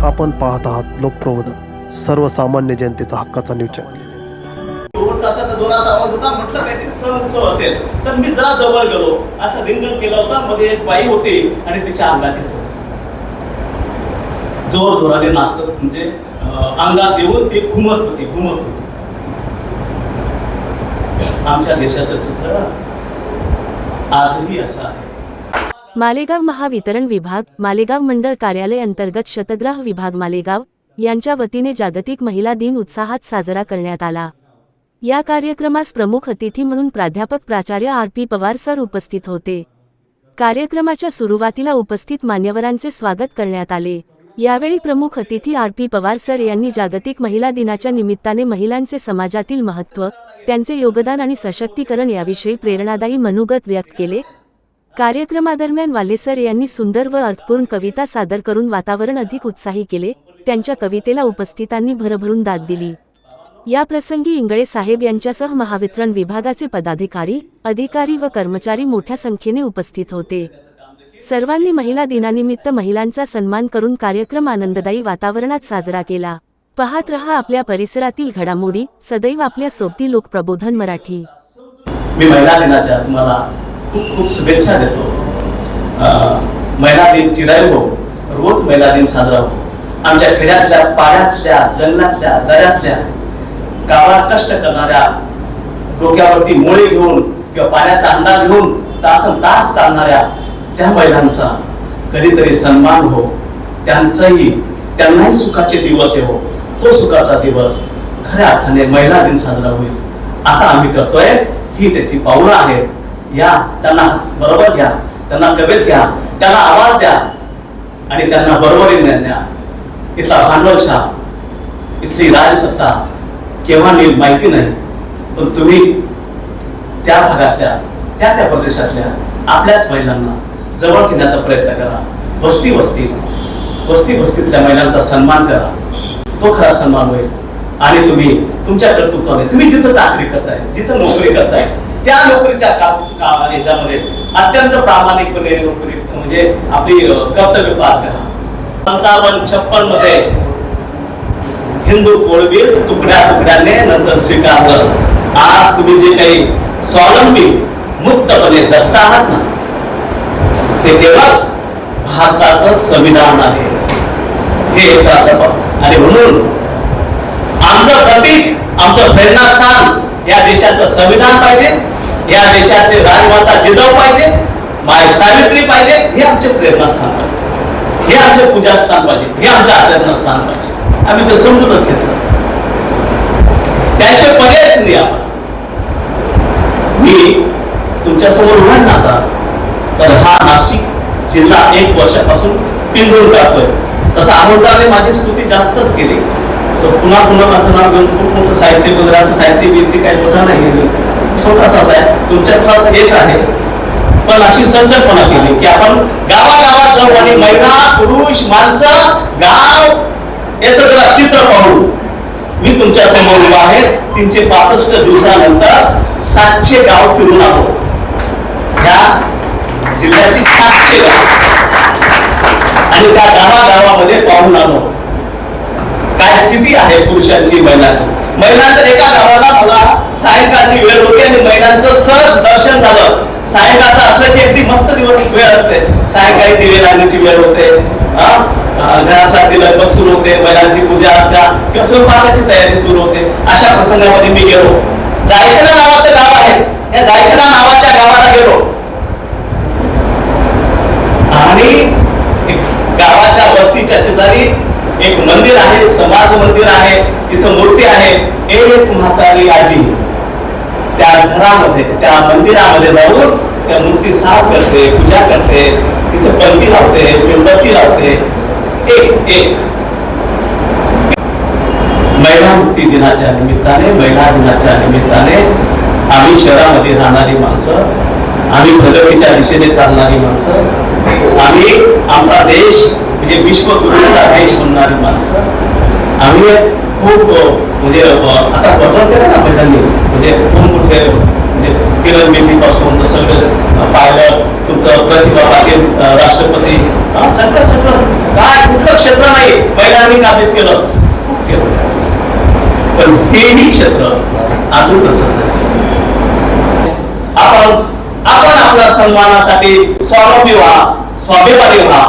आपण पाहत आहात लोकप्रबोधन, सर्वसामान्य जनतेचा हक्काचा न्यूज चॅनल. 2 तासाचा जोरात आवाज होता. म्हटलं काहीतरी सण उत्सव असेल, तर मी जरा जवळ गेलो. असा रिंगण केला होता. मध्ये एक बाई होती आणि तिच्या अंगात येतो जोर जोराने नाचत, म्हणजे अंगात येऊन ती घुमत होती. आमच्या देशाचं चित्र आजही असं आहे. मालेगाव महावितरण विभाग, मालेगाव मंडळ कार्यालय अंतर्गत शतग्राह विभाग मालेगाव यांच्या वतीने जागतिक महिला दिन उत्साहात साजरा करण्यात आला. या कार्यक्रमास प्रमुख अतिथी म्हणून प्राध्यापक प्राचार्य RP पवार सर उपस्थित होते. कार्यक्रमाच्या सुरुवातीला उपस्थित मान्यवरांचे स्वागत करण्यात आले. यावेळी प्रमुख अतिथी RP पवार सर यांनी जागतिक महिला दिनाच्या निमित्ताने महिलांचे समाजातील महत्त्व, त्यांचे योगदान आणि सशक्तीकरण याविषयी प्रेरणादायी मनोगत व्यक्त केले. कार्यक्रमादरम्यान वालेसर यांनी सुंदर व अर्थपूर्ण कविता सादर करून वातावरण अधिक उत्साही केले. त्यांच्या कवितेला उपस्थितांनी भरभरून दाद दिली. या प्रसंगी इंगळे साहेब यांच्यासह महावितरण विभागाचे पदाधिकारी, अधिकारी व कर्मचारी मोठ्या संख्येने उपस्थित होते. सर्वांनी महिला दिनानिमित्त महिलांचा सन्मान करून कार्यक्रम आनंददायी वातावरणात साजरा केला. पाहत रहा आपल्या परिसरातील घडामोडी, सदैव आपल्या सोबती लोकप्रबोधन मराठी. मी महिला दिनाच्या तुम्हाला खूप खूप शुभेच्छा देतो. महिला दिन चिरायू हो, रोज महिला दिन साजरा हो. आमच्या खेड्यातल्या, पाड्यातल्या, जंगलातल्या, दऱ्यातल्या, गावात कष्ट करणाऱ्या, डोक्यावरती मोळे घेऊन किंवा पाण्याचा अंदाज घेऊन तासन तास चालणाऱ्या त्या महिलांचा कधीतरी सन्मान हो. त्यांनाही सुखाचे दिवस हो. तो सुखाचा दिवस खऱ्या अर्थाने महिला दिन साजरा होईल. आता आम्ही करतोय, ही त्याची पावलं आहेत. या त्यांना बरोबर घ्या, त्यांना कवेत घ्या, त्यांना आवाज द्या आणि त्यांना बरोबरीने न्या. इथला भांडवलशाह, इथली राजसत्ता केव्हा येईल माहिती नाही, पण तुम्ही त्या भागातल्या, त्या प्रदेशातल्या आपल्याच महिलांना जवळ घेण्याचा प्रयत्न करा. वस्ती वस्तीतल्या महिलांचा सन्मान करा. तो खरा सन्मान होईल. आणि तुम्ही तुमच्या कर्तृत्वाने, तुम्ही जिथं चाकरी करताय, जिथं नोकरी करताय, त्या नोकरीच्या याच्यामध्ये अत्यंत प्रामाणिकपणे नोकरी म्हणजे आपली कर्तव्य पार करा. 55-56 मध्ये हिंदू कोळबीर तुकड्या तुकड्याने नंतर स्वीकारलं. आज तुम्ही जे काही स्वावलंबी मुक्तपणे जगता आहात ना, ते केवळ भारताचं संविधान आहे. हे आणि म्हणून आमचं प्रतीक, आमचं प्रेरणास्थान या देशाचं संविधान पाहिजे. या देशातले राजमाता जिजाऊ पाहिजे, माय सावित्री पाहिजे. हे आमचे प्रेरणास्थान पाहिजे, हे आमचे पूजास्थान पाहिजे, हे आमचे आचरणस्थान पाहिजे. आम्ही ते समजूनच घेतलं, त्याशिवाय पर्यायच नाही आम्हाला. मी तुमच्या समोर उभा ना आता, तर हा नाशिक जिल्हा 1 वर्षापासून पिंजून काढतोय. तसं अमोलदारने माझी स्तुती जास्तच केली. तर पुन्हा माझं नाव घेऊन खूप मोठं साहित्य वगैरे, असं साहित्य बिहित्य काही मोठा नाही, छोटासाच आहे, तुमच्यातलाच एक आहे. पण अशी संकल्पना केली की आपण गावागावात जाऊ आणि महिला, पुरुष, माणसं, गाव याचं जरा चित्र पाहू. मी तुमच्या समोर उभा आहे. 365 दिवसानंतर 700 गाव फिरून आलो. ह्या जिल्ह्यातली 700 गाव आणि त्या गावागावामध्ये पाहून आलो काय स्थिती आहे पुरुषांची, महिलांचं. एका गावाला मला सायंकाळची वेळ होती आणि महिलांचं सहज दर्शन झालं. सायंकाळचं असलं की अगदी मस्त वेळ असते. सायंकाळी दिवे लावण्याची वेळ होते, घराचा दिलक सुरू होते, महिलांची पूजा अर्चा किंवा स्वयंपाकाची तयारी सुरू होते. अशा प्रसंगामध्ये मी गेलो. जायकडा नावाचं गाव आहे, या जायकडा नावाच्या गावाला गेलो आणि गावाच्या वस्तीच्या शेजारी एक मंदिर आहे, समाज मंदिर आहे. तिथं मूर्ती आहे. एक म्हातारी आजी त्या घरामध्ये, त्या मंदिरामध्ये जाऊन त्या मूर्ती साफ करते, पूजा करते, तिथे पंक्ती लावते, मेणबत्ती लावते. एक महिला मुक्ती दिनाच्या निमित्ताने, महिला दिनाच्या निमित्ताने आम्ही शहरामध्ये राहणारी माणसं, आम्ही प्रगतीच्या दिशेने चालणारी माणसं, आम्ही आमचा देश म्हणजे विश्वगुरूचा देश म्हणणारी माणसं, आम्ही खूप म्हणजे आता बदल केला ना महिलांनी. म्हणजे खूप मोठे म्हणजे किरणबेदीपासून तर सगळं पाहिलं. तुमचं प्रतिभा पाटील राष्ट्रपती, सगळं काय कुठलं क्षेत्र नाही महिला स्थापित केलं, खूप केलं त्यावेळेस. पण हेही क्षेत्र अजून तसंच आहे. आपण आपल्या सन्मानासाठी स्वावलंबी व्हा, स्वाभिमानी व्हा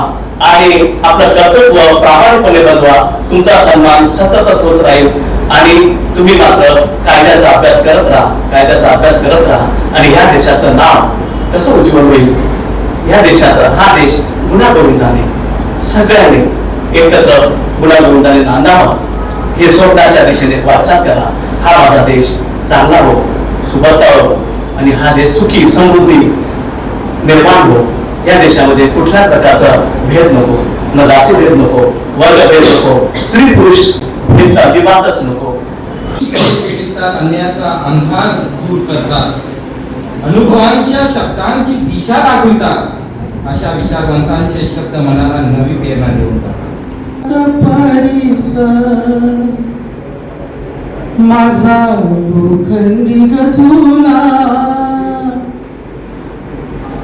आणि आपलं कर्तव्य प्रामाणिकपणे बजवा. तुमचा सन्मान सततच होत राहील आणि तुम्ही मात्र कायद्याचा अभ्यास करत राहा आणि ह्या देशाचं नाव कसं उज्ज्वल होईल. ह्या देशाचा हा देश गुण्यागोविंदाने सगळ्यांनी एकत्र गुण्यागोविंदाने नांदावा. हे स्वप्नाच्या दिशेने वाटचाल करा. हा माझा देश चांगला हो, सुबत्ता हो आणि हा देश सुखी समृद्धी निर्माण हो. या देशामध्ये कुठल्या प्रकारचा भेद नको, न जाती भेद नको, वर्ग भेद नको, स्त्री पुरुष भेद अजिबातच नको. पेटवितात, अन्यायाचा अंधार दूर करतात, अनुभवांच्या शब्दांची दिशा दाखवितात. अशा विचारवंतांचे शब्द मनाला नवी प्रेरणा देऊन जातात. माझा लोखंडी गजूला,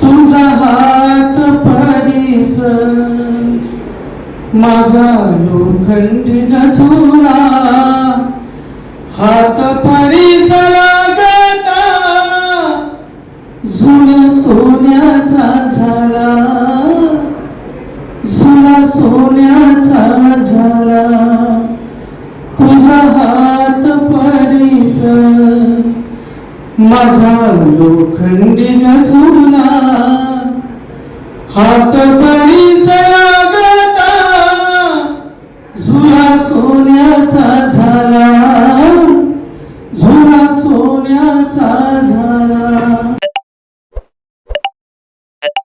तुझा हात परिस, माझा लोखंडी गजूला, हात परिस लागता जुना सोन्याचा झाला, जुना सोन्याचा झाला, तुझा हात परिस, माझा लोखंडी गजूला, हात परिस